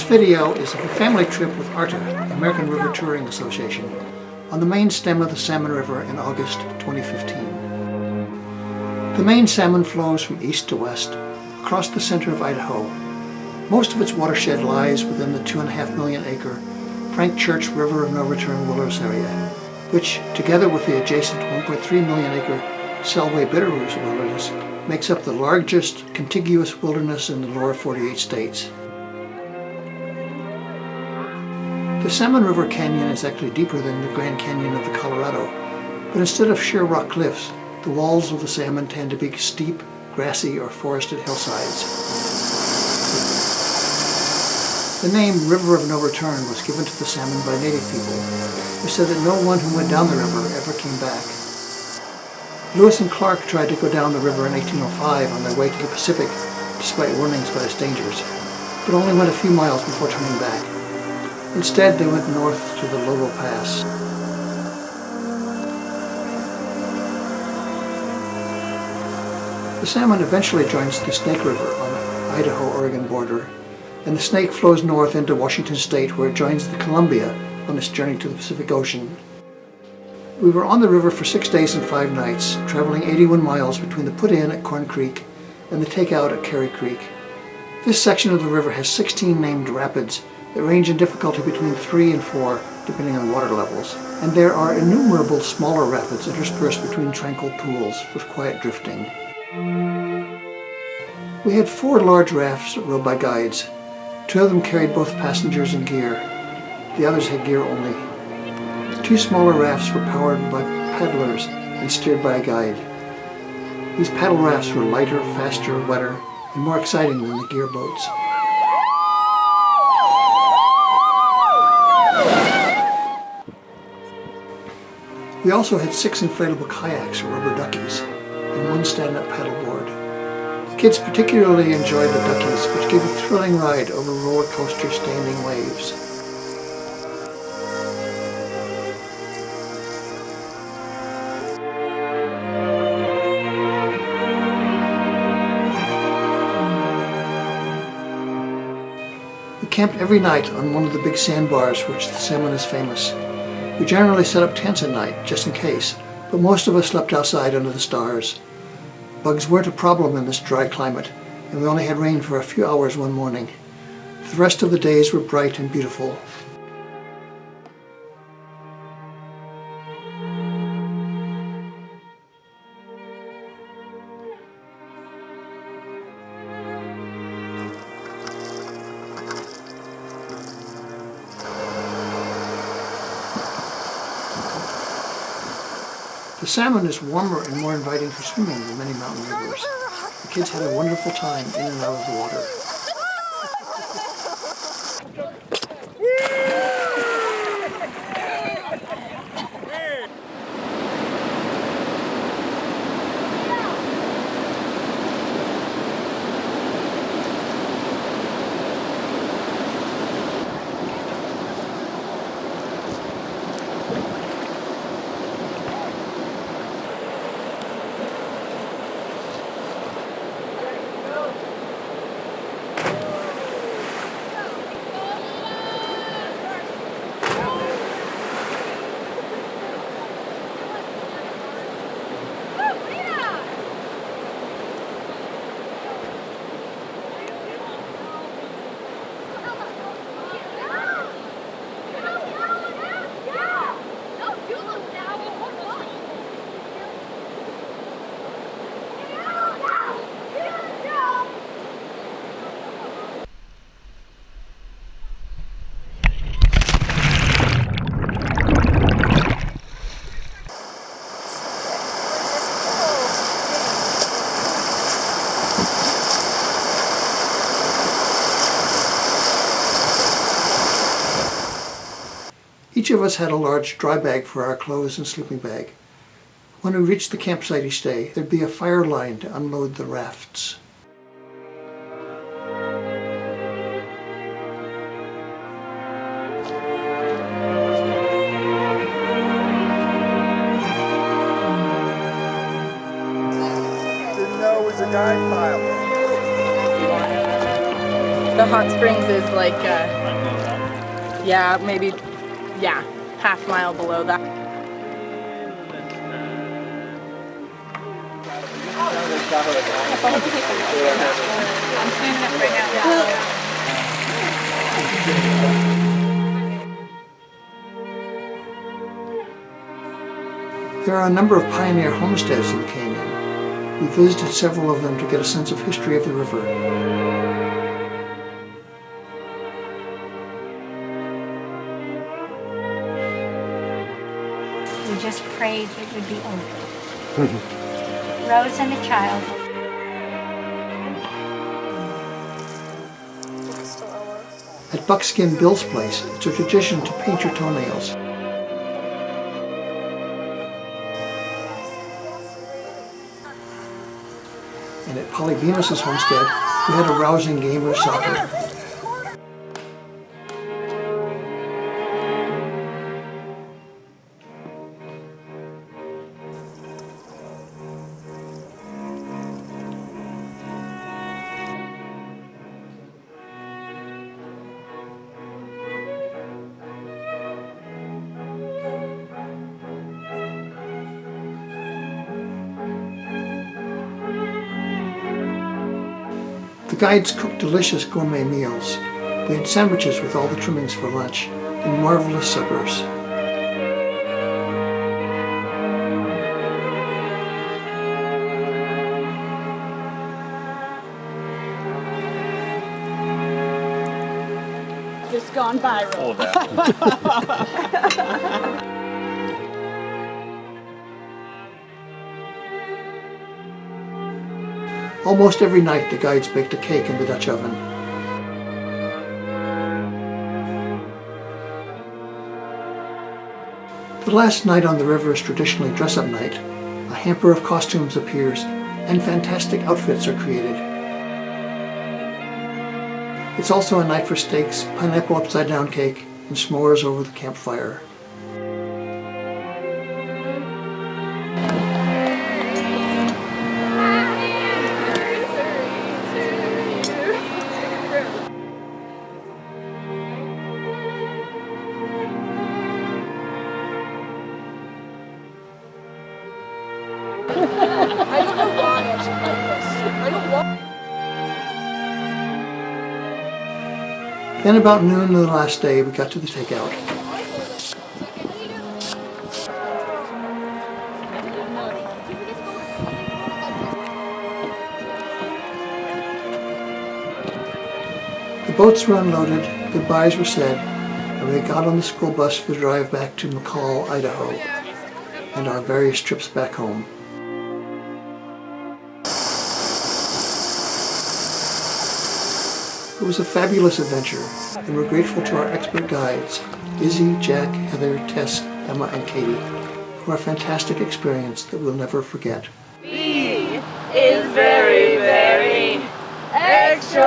video is of a family trip with ARTA, the American River Touring Association, on the main stem of the Salmon River in August 2015. The main salmon flows from east to west across the center of Idaho. Most of its watershed lies within the 2.5 million acre Frank Church River of No Return Wilderness area, which, together with the adjacent 1.3 million acre Selway Bitterroot Wilderness, makes up the largest contiguous wilderness in the lower 48 states. The Salmon River Canyon is actually deeper than the Grand Canyon of the Colorado, but instead of sheer rock cliffs, the walls of the salmon tend to be steep, grassy, or forested hillsides. The name River of No Return was given to the salmon by native people, who said that no one who went down the river ever came back. Lewis and Clark tried to go down the river in 1805 on their way to the Pacific, despite warnings about its dangers, but only went a few miles before turning back. Instead, they went north to the Lobo Pass. The salmon eventually joins the Snake River on the Idaho-Oregon border, and the Snake flows north into Washington State, where it joins the Columbia on its journey to the Pacific Ocean. We were on the river for 6 days and 5 nights, traveling 81 miles between the put-in at Corn Creek and the take-out at Carey Creek. This section of the river has 16 named rapids that range in difficulty between 3 and 4, depending on water levels. And there are innumerable smaller rapids interspersed between tranquil pools with quiet drifting. We had 4 large rafts rowed by guides. 2 of them carried both passengers and gear. The others had gear only. 2 smaller rafts were powered by paddlers and steered by a guide. These paddle rafts were lighter, faster, wetter, and more exciting than the gear boats. We also had 6 inflatable kayaks or rubber duckies and 1 stand-up paddleboard. The kids particularly enjoyed the duckies, which gave a thrilling ride over roller coaster standing waves. We camped every night on one of the big sandbars for which the salmon is famous. We generally set up tents at night, just in case, but most of us slept outside under the stars. Bugs weren't a problem in this dry climate, and we only had rain for a few hours one morning. The rest of the days were bright and beautiful. The salmon is warmer and more inviting for swimming than many mountain rivers. The kids had a wonderful time in and out of the water. Each of us had a large dry bag for our clothes and sleeping bag. When we reached the campsite each day, there'd be a fire line to unload the rafts. Didn't know it was a dive pile. The hot springs is like, yeah, maybe, yeah, half mile below that. I'm standing up right now. There are a number of pioneer homesteads in Canyon. We visited several of them to get a sense of history of the river. We just prayed it would be over. Rose and the child. At Buckskin Bill's place, it's a tradition to paint your toenails. And at Polly Bemis's homestead, we had a rousing game of soccer. The guides cooked delicious gourmet meals. We had sandwiches with all the trimmings for lunch, and marvelous suppers. Just gone viral. Almost every night the guides baked a cake in the Dutch oven. The last night on the river is traditionally dress-up night. A hamper of costumes appears, and fantastic outfits are created. It's also a night for steaks, pineapple upside-down cake, and s'mores over the campfire. I don't know why I should like this. I don't want. Then about noon of the last day, we got to the takeout. The boats were unloaded, goodbyes were said, and we got on the school bus for the drive back to McCall, Idaho, and our various trips back home. It was a fabulous adventure, and we're grateful to our expert guides, Izzy, Jack, Heather, Tess, Emma, and Katie, for a fantastic experience that we'll never forget. B is very, very extra.